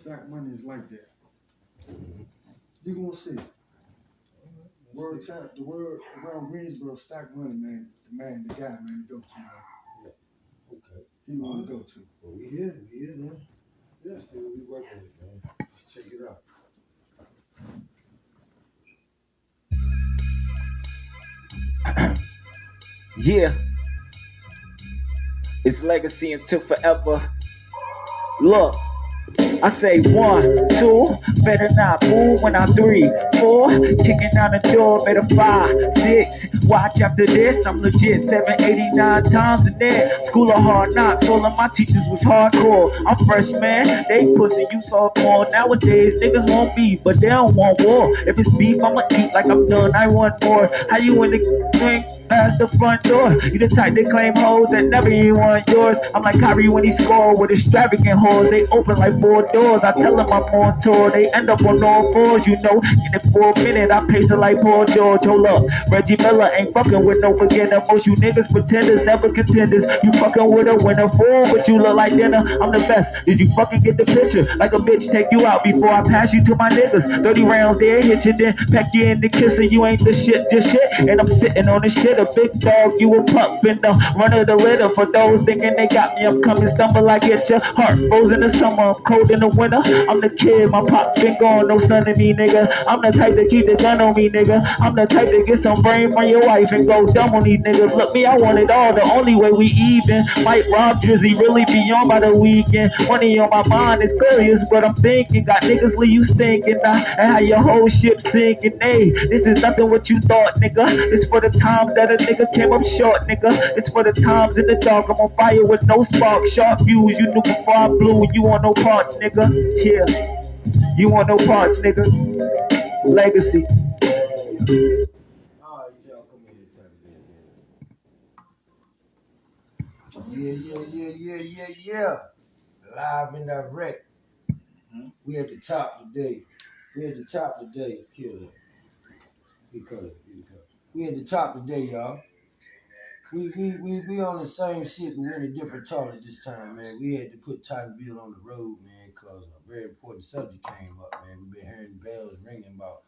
Stack Money is like that. You gonna see. The word around Greensboro, Stack Money, man, the guy, man, to go to, man. Yeah. Okay. He the one to go to. Well, we here, man. Yeah. Let's see what we working with, man. Let's check it out. Yeah, it's legacy until forever. Look, I say 1, 2, better not move when I'm 3, 4, kicking down the door, better 5, 6, watch after this, I'm legit 7, 89 times and then school of hard knocks, all of my teachers was hardcore, I'm freshman, they pussy, you sophomore, nowadays niggas want beef, but they don't want war, if it's beef, I'ma eat like I'm done, I want more, how you in the drink? Past the front door, you the type that claim hoes that never even want yours. I'm like Kyrie when he scored with extravagant hoes. They open like 4 doors. I tell them I'm on tour. They end up on all fours, you know. In it for a minute, I pace it like Paul George. Hold up, Reggie Miller ain't fucking with no beginner. Most you niggas pretenders, never contenders. You fucking with a winner fool, but you look like dinner. I'm the best. Did you fucking get the picture? Like a bitch take you out before I pass you to my niggas. 30 rounds there, hit you, then pack you in the kisser. You ain't the shit, this shit. And I'm sitting on the shit. A big dog, you a pup in the run of the litter. For those thinking they got me, I'm coming, stumble like it's your heart. Frozen in the summer, I'm cold in the winter. I'm the kid, my pop's been gone, no son of me, nigga. I'm the type to keep the gun on me, nigga. I'm the type to get some brain from your wife and go dumb on these niggas. Look, me, I want it all. The only way we even might rob Drizzy, really be on by the weekend. Money on my mind is curious, but I'm thinking. Got niggas leave you stinking, and how your whole ship sinking. Hey, this is nothing what you thought, nigga. It's for the times that a nigga came up short, nigga. It's for the times in the dark. I'm on fire with no spark. Sharp views, you knew before I blew. You want no parts, nigga. Yeah, you want no parts, nigga. Legacy. Alright, y'all come in here, turn it in. Yeah. Live and direct. We at the top today. Kill it. Because we at the top today, y'all. We on the same shit, but we're in a different topic this time, man. We had to put Tottenville on the road, man, because a very important subject came up, man. We've been hearing bells ringing about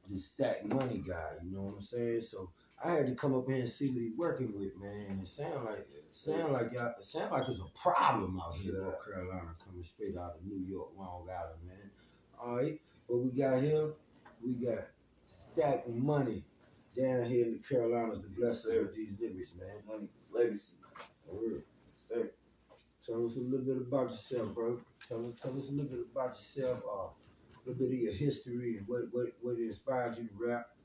this Stack Money guy, you know what I'm saying? So I had to come up here and see what he's working with, man. It sound like it's a problem out here in North Carolina, coming straight out of New York, Long Island, man. All right, what we got here? We got Stack Money down here in the Carolinas to bless us with these niggas, man. Money is legacy. Word. Sir. Tell us a little bit about yourself, bro. Tell us a little bit about yourself, a little bit of your history and what inspired you to rap,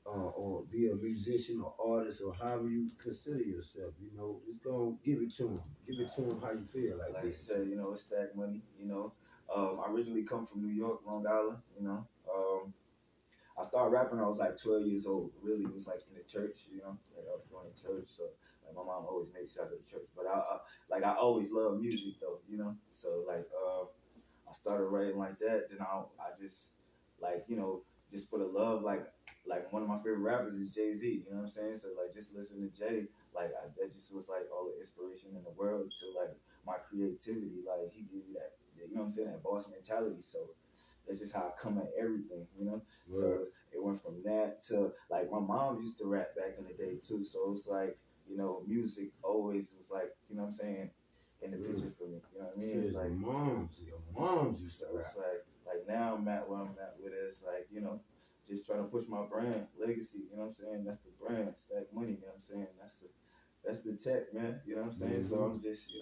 or be a musician or artist or however you consider yourself. You know, just go give it to him. Give it to him how you feel like Like this. I said, it's Stack Money, I originally come from New York, Long Island, I started rapping when I was like 12 years old. Really, it was like in the church, like I was going to church. So like my mom always made sure I go to church. But I always loved music though, So like I started writing like that. Then I just like just for the love like one of my favorite rappers is Jay-Z. You know what I'm saying? So like just listening to Jay, that just was like all the inspiration in the world to like my creativity. Like he gave you that, you know what I'm saying, that boss mentality. So that's just how I come at everything. So it went from that to like my mom used to rap back in the day too. So it's like, music always was like, you know what I'm saying, in the picture for me. You know what I mean? Like your moms used to So rap. it's like now I'm at where I'm at with it. It's like, just trying to push my brand, legacy, you know what I'm saying? That's the brand, Stack Money, you know what I'm saying? That's the tech, man. You know what I'm saying? So I'm just,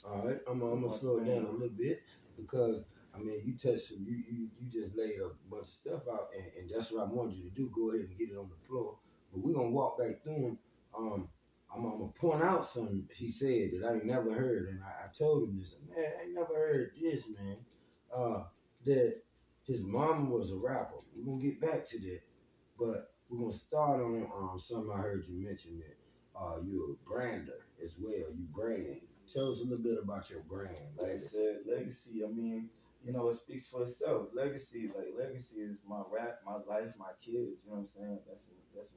All right, I'm gonna slow it down a little bit because I mean you touched some, you just laid a bunch of stuff out, and that's what I wanted you to do. Go ahead and get it on the floor, but we're gonna walk back through them. I'm gonna point out something he said that I ain't never heard, and I told him this. Man, I ain't never heard this, man. That his mama was a rapper. We're gonna get back to that, but we're gonna start on something I heard you mention that you're a brander as well. You brand. Tell us a little bit about your brand. like I said, legacy, I mean, it speaks for itself. Legacy is my rap, my life, my kids, you know what I'm saying? That's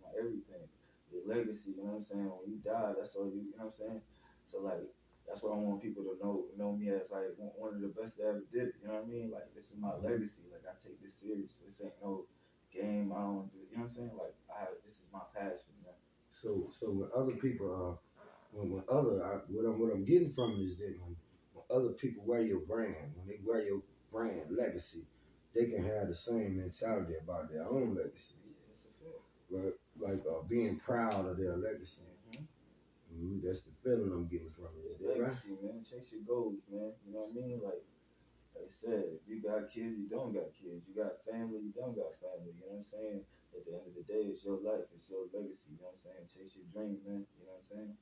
my everything. Your legacy, you know what I'm saying? When you die, that's all you know what I'm saying? So like that's what I want people to know me as like one of the best that ever did it. You know what I mean? Like this is my legacy. Like I take this serious. This ain't no game. I don't do. You know what I'm saying? Like this is my passion, man. So when other people when other what I'm getting from it is that when other people wear your brand, when they wear your brand legacy, they can have the same mentality about their own legacy. Yeah, it's a fact. Right? Like being proud of their legacy. That's the feeling I'm getting from it. Is that Legacy, right? man. Chase your goals, man. You know what I mean? Like I said, if you got kids, you don't got kids. You got family, you don't got family. You know what I'm saying? At the end of the day, it's your life, it's your legacy. You know what I'm saying? Chase your dream, man. You know what I'm saying?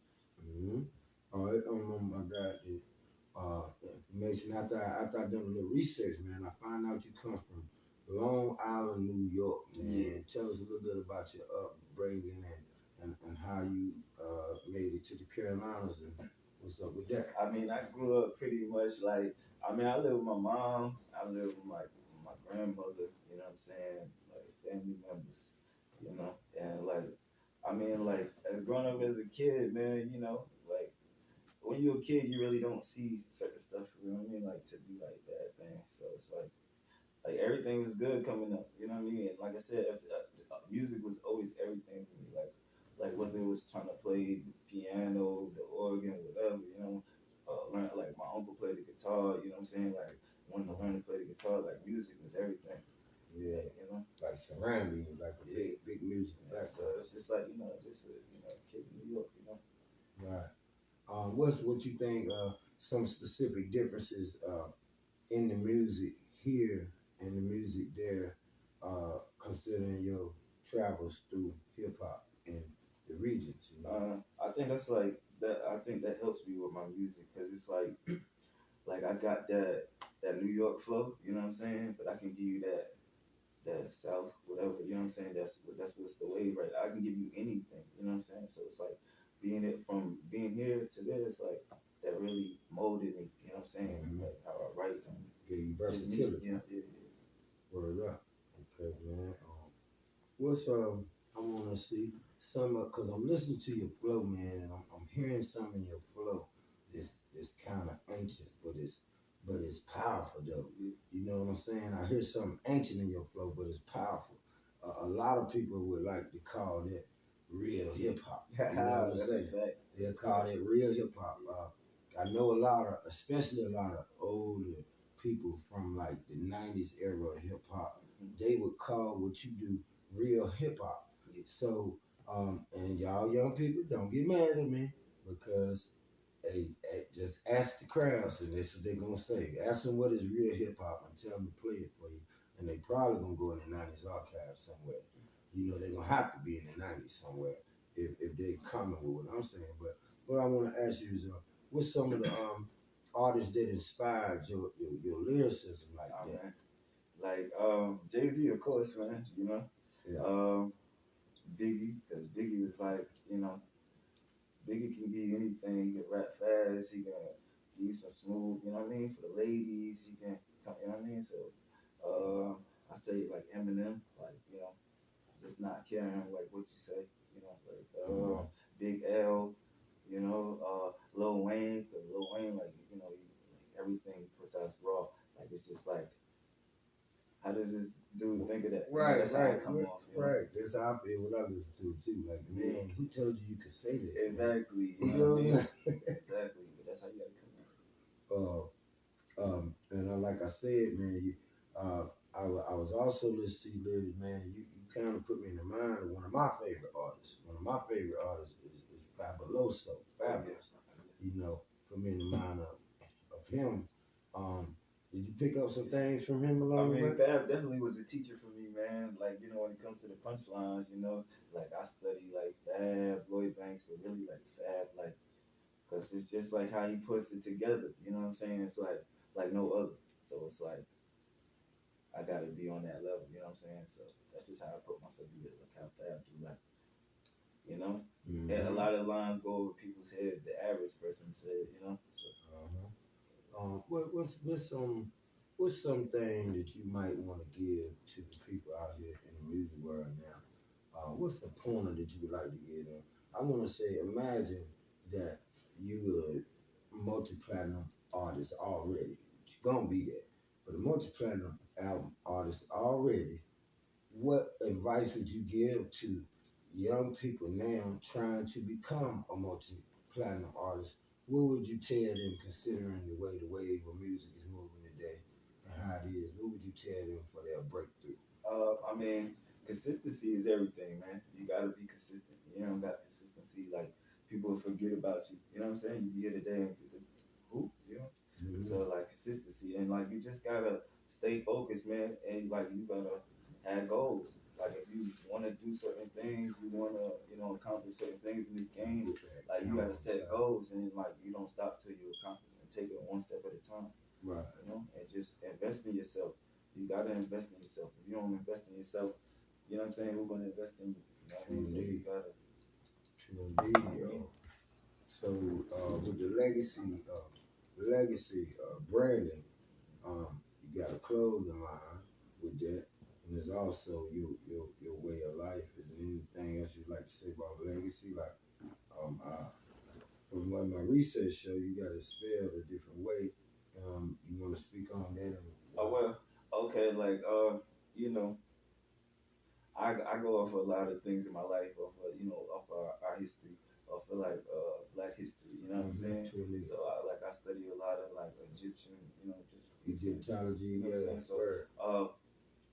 All right, I got the information after I done a little research, man. I found out you come from Long Island, New York, man. Yeah. Tell us a little bit about your upbringing and how you made it to the Carolinas and what's up with that. I mean, I grew up pretty much like, I mean, I live with my mom, I live with my grandmother, you know what I'm saying? Like family members, you know? And like, I mean, like, as growing up as a kid, man, you know, like, when you're a kid, you really don't see certain stuff, you know what I mean? Like, to be like bad things. So it's like everything was good coming up, you know what I mean? And like I said, music was always everything for me. Like whether it was trying to play the piano, the organ, whatever, you know. Learn like my uncle played the guitar, you know what I'm saying? Like wanting to learn to play the guitar, like music was everything. Yeah, you know. like surrounding you, like a big music background. So it's just like just a kid in New York, you know. Right. What you think? Some specific differences in the music here and the music there, considering your travels through hip hop and the regions. You know? I think that's like that. I think that helps me with my music because it's like I got that New York flow, you know what I'm saying? But I can give you that South, whatever, you know what I'm saying? That's what's the wave, right? I can give you anything, you know what I'm saying? So it's like from being here to there, it's like that really molded me, you know what I'm saying? Like how I write and Give you versatility. Yeah. Word up. Okay, man. What's I want to see some because I'm listening to your flow, man, and I'm hearing some in your flow. This kind of ancient, but it's powerful though. You know what I'm saying? I hear something ancient in your flow, but it's powerful. A lot of people would like to call that real hip hop. You know what I'm saying? They call it real hip hop. I know especially a lot of older people from like the '90s era of hip hop. They would call what you do real hip hop. So, and y'all young people, don't get mad at me because hey, just ask the crowds and that's what they're gonna say. Ask them what is real hip hop and tell them to play it for you. And they probably gonna go in the '90s archive somewhere. You know, they're gonna have to be in the '90s somewhere if they coming with what I'm saying. But what I want to ask you is, what's some of the artists that inspired your lyricism like that? Man. Like Jay-Z, of course, man. You know. Yeah. Biggie, because Biggie was like, Biggie can give you anything. He can rap fast. He can give you some smooth, you know what I mean? For the ladies, he can, you know what I mean? So, I say like Eminem, like, just not caring like what you say, like Big L, Lil Wayne, because Lil Wayne, like, like everything he puts out is raw. Like, it's just like, how does this dude think of that? Right, that's right, how it come off, right. That's how I feel when I listen to it too. Like, man, who told you could say that? Exactly. You know what I mean? Exactly. But that's how you gotta come off. And like I said, man, I was also listening to you lyrics, man. You kind of put me in the mind of one of my favorite artists. One of my favorite artists is Fabuloso. Fabulous. You know, put me in the mind of him. Did you pick up some things from him along the way? Fab definitely was a teacher for me, man. Like, when it comes to the punchlines, like I study like Fab, Lloyd Banks, but really like Fab, like, because it's just like how he puts it together. You know what I'm saying? It's like no other. So it's like I gotta be on that level. You know what I'm saying? So that's just how I put myself together. Like how Fab do, like, and a lot of lines go over people's head. The average person said, So. What's something that you might want to give to the people out here in the music world now? What's the pointer that you would like to give them? I want to say, imagine that you multi-platinum artist already. You're gonna be that. But a multi-platinum album artist already, what advice would you give to young people now trying to become a multi-platinum artist? What would you tell them, considering the way the wave of music is moving today and how it is? What would you tell them for their breakthrough? I mean, consistency is everything, man. You gotta be consistent. You don't got consistency, like people will forget about you. You know what I'm saying? You be here today and people, who? You know? Mm-hmm. So like consistency and like you just gotta stay focused, man. And like you gotta have goals. Like if you wanna do certain things, you wanna, accomplish certain things in this game, like you gotta set goals and like you don't stop till you accomplish and take it one step at a time. Right. And just invest in yourself. You gotta invest in yourself. If you don't invest in yourself, you know what I'm saying? Who's gonna invest in you? You know what I mean? So you gotta. True indeed, yo. So with the legacy branding, you got a clothing line with that, and there's also your way of life. Is there anything else you'd like to say about legacy? Like, from what my research show, you got it spelled a different way. You want to speak on that? Oh well, okay. Like you know, I go off a lot of things in my life, off our history, off of like Black history. You know what I'm saying? Truly. So I study a lot of like Egyptian, just Egyptology. You know what I'm saying? So word.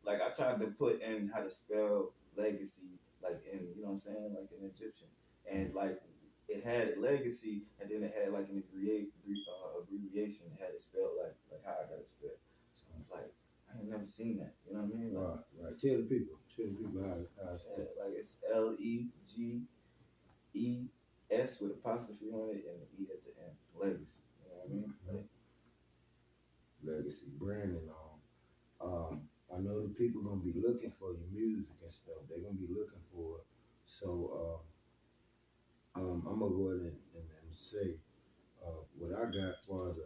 like I tried to put in how to spell legacy, like in what I'm saying, like in Egyptian, and like it had legacy, and then it had like an abbreviation. It had it spelled like how I got it spelled. So I was like, I ain't never seen that. You know what I mean? Like, right. Tell the people how it's spelled. like it's LEGES with apostrophe on it and an E at the end. Legacy. You know what I mean? Mm-hmm. Legacy branding on. I know the people gonna be looking for your music and stuff. They're gonna be looking for it. So I'm gonna go ahead and say what I got as far as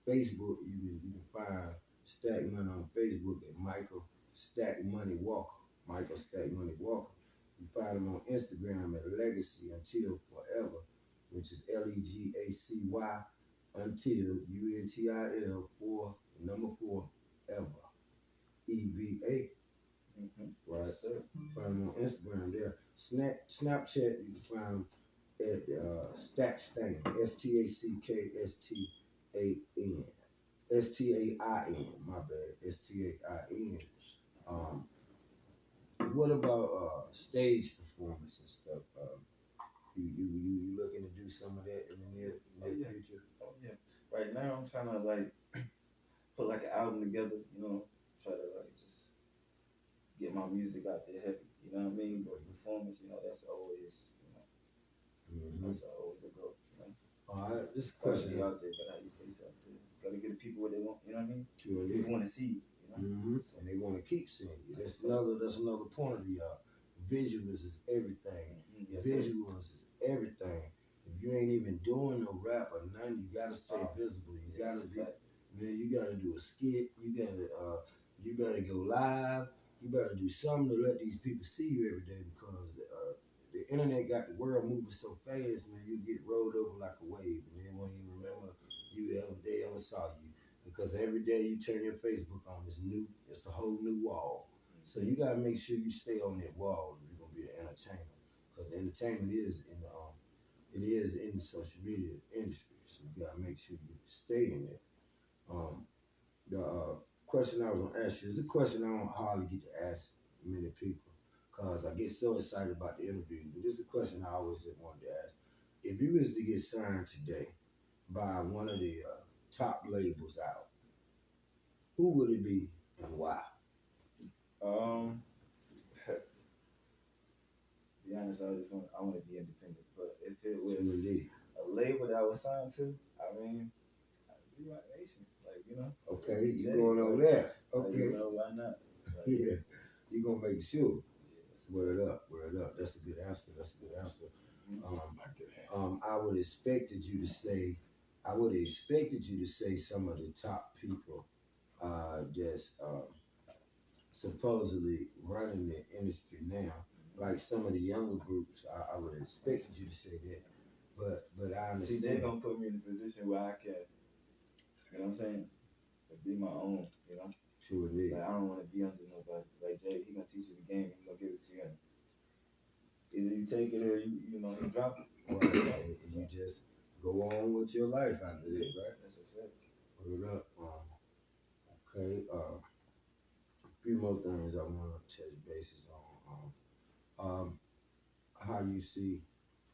Facebook. You can find Stack Money on Facebook at Michael StackMoney Walker. Michael StackMoney Walker. You find him on Instagram at Legacy Until Forever, which is LEGACY until UNTIL 4 ever. EVA. Mm-hmm. Right. Yes, sir. Find him on Instagram there. Snapchat, you can find him at Stackstain. STACKSTAN. STAIN. My bad. STAIN. What about stage performance and stuff? You looking to do some of that in the near future? Oh yeah. Right now I'm trying to like put like an album together, try to like just get my music out there heavy, you know what I mean? But performance, that's always, that's always a goal, All right, this Gotta question be out there, gotta have your face out there. Gotta get the people what they want, you know what I mean? True. People want to see you, So, and they want to keep seeing you. That's another point of the visuals is everything. Yes, Visuals is everything. If you ain't even doing no rap or nothing, you gotta stay visible. You gotta be, man. You gotta do a skit. You gotta go live. You better do something to let these people see you every day because the internet got the world moving so fast, man. You get rolled over like a wave, and they won't even remember they ever saw you. Because every day you turn your Facebook on, it's a whole new wall. So you gotta make sure you stay on that wall if you're gonna be an entertainer. Because the entertainment is in the social media industry. So you gotta make sure you stay in it. The question I was gonna ask you is a question I don't hardly get to ask many people because I get so excited about the interview. But this is a question I always wanted to ask. If you was to get signed today by one of the top labels out, who would it be and why? Be honest, I want to be independent. But if it was a label that I was signed to, I mean, I'd be Rock Nation. Okay, you going over there. Okay. Why not? Yeah, you gonna make sure. Word up. That's a good answer. I would expected you to say some of the top people that's supposedly running the industry now, like some of the younger groups. I would have expected you to say that. But I See, understand. they gonna put me in a position where I can, you know what I'm saying, be my own, you know. True indeed. Like I don't want to be under nobody. Like Jay, he gonna teach you the game. He gonna give it to you. Either you take it or you know you drop it. Right. And you just go on with your life after that, right? That's a fact. Put it up. Okay. A few more things I want to touch bases on. How you see,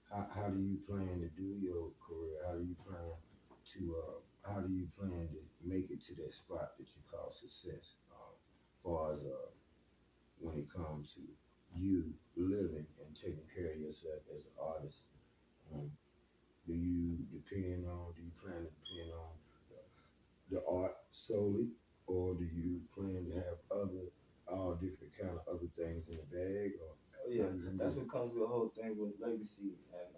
how do you plan to do your career? How do you plan to make it to that spot that you call success? As far as when it comes to you living and taking care of yourself as an artist, do you plan to depend on the art solely, or do you plan to have all different kind of other things in the bag? Or oh yeah, that's what comes with the whole thing with legacy, and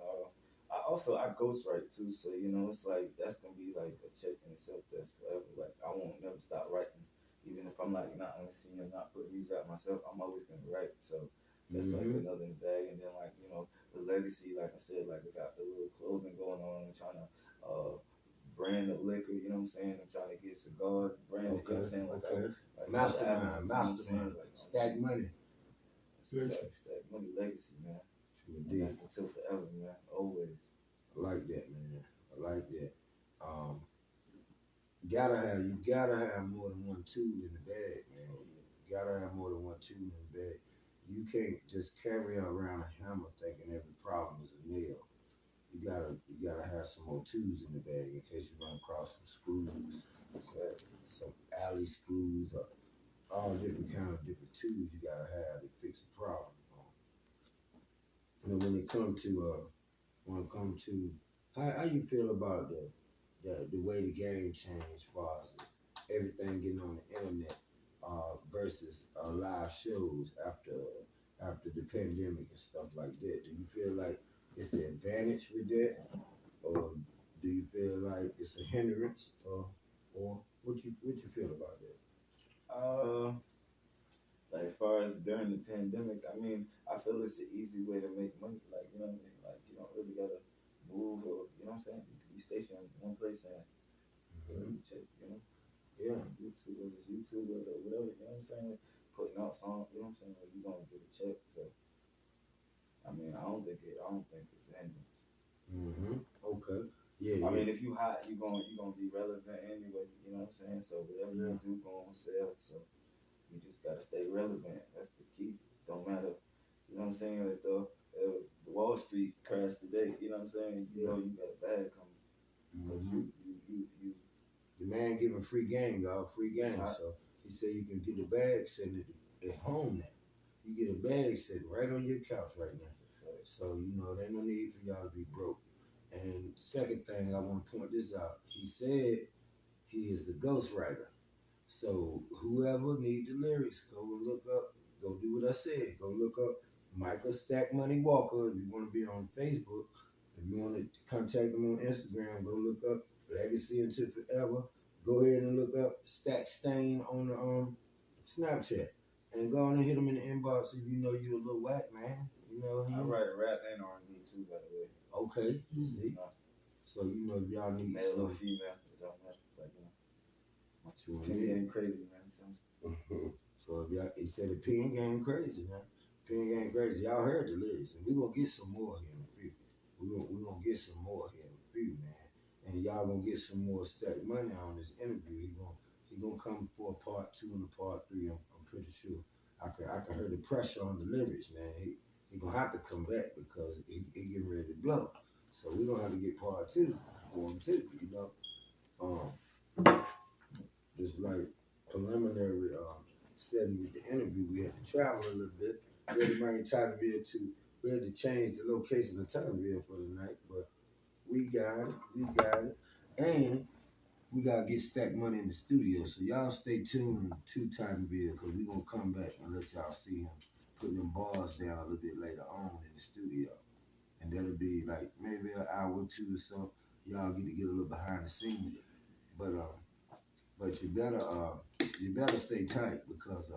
I ghostwrite too, so you know it's like that's gonna be like a check in itself. That's forever. Like I won't never stop writing, even if I'm like not on the scene and not putting music out myself. I'm always gonna write. So that's like another in the bag, and then like you know the legacy, like I said, like I got the little clothing going on. I'm trying to brand of liquor, you know what I'm saying? I'm trying to get cigars branded, you know what I'm saying? Like mastermind, like, stack money. Stack money legacy, man. True indeed. That's until forever, man. Always. I like that, man. I like that. You gotta have more than one tool in the bag, man. You gotta have more than one tool in the bag. You can't just carry around a hammer thinking every problem is a nail. You gotta have some more tools in the bag in case you run across some screws, some alley screws, or all different tools you gotta have to fix a problem. You know, when it comes to how you feel about the way the game changed as far as everything getting on the internet versus live shows after the pandemic and stuff like that. Do you feel like it's the advantage with that, or do you feel like it's a hindrance, or what you feel about that? Like as far as during the pandemic, I mean, I feel it's an easy way to make money. Like you know what I mean? Like you don't really gotta move, or you know what I'm saying? You can be stationed in one place and check, you know. Yeah. YouTube, whether it's YouTube or whatever, you know what I'm saying? Putting out songs, you know what I'm saying? Like you gonna get a check. So I mean, I don't think it's a hindrance. Okay. Yeah. I mean, if you hot, you gonna be relevant anyway. You know what I'm saying? So whatever you do, gonna sell. So you just gotta stay relevant. That's the key. Don't matter. You know what I'm saying? If the Wall Street crashed today, you know what I'm saying? You know you got a bag coming. But you the man giving free game, y'all. Free game. So he said you can get a bag sitting at home now. You get a bag sitting right on your couch right now. So, you know, there ain't no need for y'all to be broke. And second thing, I want to point this out. He said he is the ghostwriter. So whoever need the lyrics, go do what I said. Go look up Michael StackMoney Walker. If you want to be on Facebook, if you want to contact him on Instagram, go look up Legacy Until Forever. Go ahead and look up Stack Stain on the Snapchat. And go on and hit him in the inbox if you know you a little whack, man. You know I write rap and R&B too, by the way. Okay. So you know if y'all need male or female, it don't matter. Like you know, pen game crazy, man. So if y'all, he said the pen game crazy, man. Pen game crazy. Y'all heard the lyrics, and we gonna get some more here in a few. We gonna get some more here in a few, man. And y'all gonna get some more Stack Money on this interview. He gonna come for a part 2 and a part 3. I'm pretty sure. I can hear the pressure on the lyrics, man. He gonna have to come back because he getting ready to blow. So we gonna have to get part 2 for him too, you know. Just like preliminary setting with the interview, we had to travel a little bit. We had to bring Tottenville we had to change the location of Tottenville for the night, but we got it. And we gotta get Stack Money in the studio. So y'all stay tuned to Tottenville because we gonna come back and let y'all see him putting them bars down a little bit later on in the studio. And that'll be like maybe an hour or 2 or so. Y'all get to get a little behind the scenes. But you better stay tight because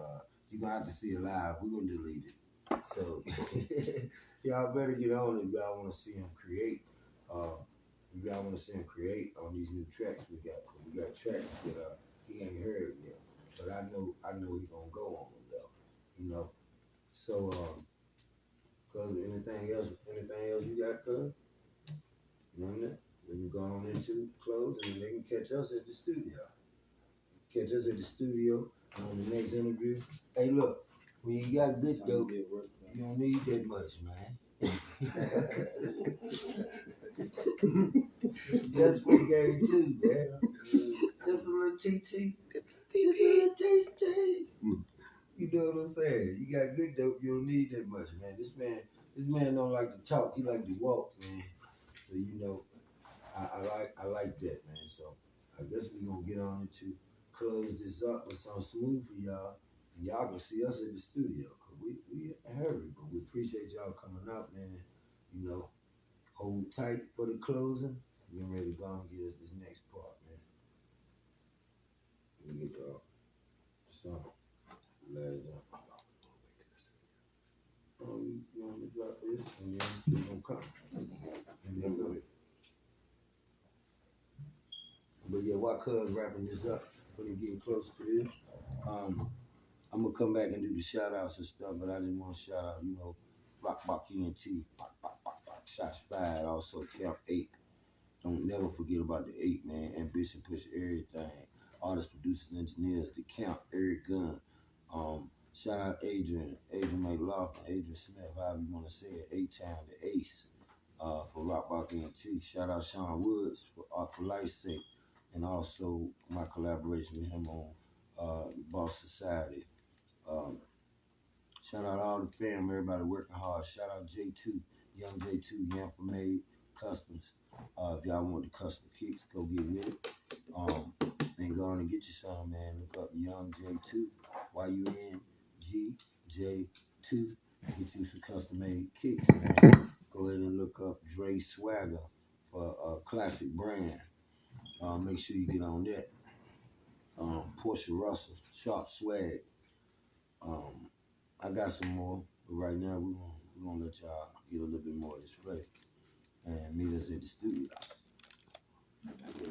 you're gonna have to see it live. We're gonna delete it. So y'all better get on if y'all wanna see him create. You guys want to see him create on these new tracks we got. We got tracks that he ain't heard yet, but I know he gonna go on them though. You know. So cause anything else you got, cuz? None. We can go on into close and they can catch us at the studio. Catch us at the studio on the next interview. Hey, look, when you got good dope, you don't need that much, man. That's what game too, man. Just a little TT. Just a little taste. You know what I'm saying? You got good dope, you don't need that much, man. This man don't like to talk, he like to walk, man. So you know, I like that, man. So I guess we gonna get on to close this up with something smooth for y'all. And y'all can see us in the studio. Cause we in a hurry, but we appreciate y'all coming out, man. You know, hold tight for the closing. We're ready to go and get us this next part, man. Let me get y'all some. You want to drop this and then we're gonna come. And then go. But yeah, while Cuz rapping this up, when it getting close to this, I'm gonna come back and do the shout outs and stuff, but I just want to shout out, you know, Rock ENT, shots fired, also Camp 8. Don't never forget about the 8, man. Ambition push everything. Artists, producers, engineers, the Camp, Eric Gunn. Shout out Adrian McLaughlin, Adrian Smith, however you want to say it, A-Town, the Ace, for Rock ENT. Shout out Sean Woods for Art for Life's sake, and also my collaboration with him on Boss Society. Shout out all the fam, everybody working hard. Shout out J2, Young J2, Yampa Made Customs. If y'all want the custom kicks, go get with it. And go on and get you some, man. Look up Young J2, YUNGJ2. Get you some custom made kicks, man. Go ahead and look up Dre Swagger for a classic brand. Make sure you get on that. Portia Russell, Sharp Swag. I got some more, but right now we're gonna let y'all get a little bit more of this play and meet us at the studio.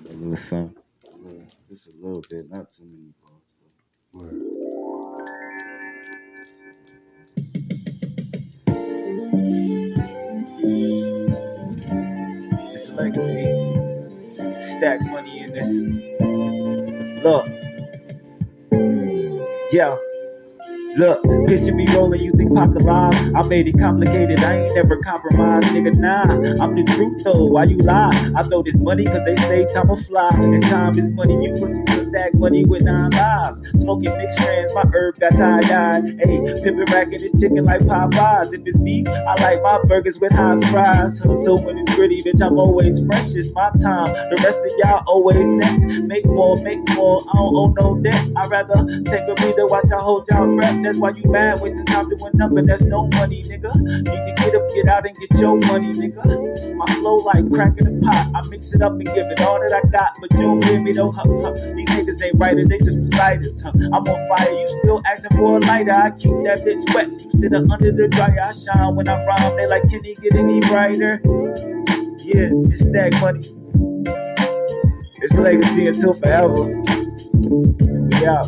A little something. Yeah, just a little bit, not too many parts. Word. It's legacy. Stack money in this. Look. Yeah. Look, picture me rolling, you think Pac alive? I made it complicated, I ain't never compromised, nigga, nah. I'm the truth though, why you lie? I throw this money cause they say time will fly. And time is money, you pussies will stack money with 9 lives. Smoking mixed strands, my herb got tie-dyed. Hey, pimpin' rackin' this chicken like Popeyes. If it's beef, I like my burgers with hot fries. So when it's gritty, bitch, I'm always fresh, it's my time. The rest of y'all always next. Make more, I don't owe no debt. I'd rather take a breather, watch y'all hold y'all breath. That's why you mad, wasting time doing nothing, that's no money, nigga. You can get up, get out, and get your money, nigga. My flow like cracking a pot, I mix it up and give it all that I got, but you don't hear me though, These niggas ain't writers, they just reciters, I'm on fire, you still asking for a lighter, I keep that bitch wet, you sit up under the dryer, I shine when I rhyme, they like, can he get any brighter? Yeah, it's Stack Money. It's legacy until forever. We out.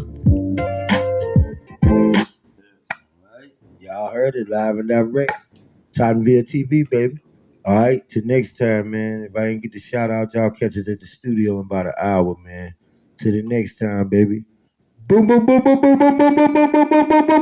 Alright, y'all heard it live and direct. Tottenville TV, baby. Alright, till next time, man. If I ain't get the shout out, y'all catch us at the studio in about an hour, man. Till the next time, baby. Boom, boom, boom, boom, boom, boom, boom, boom, boom, boom, boom, boom.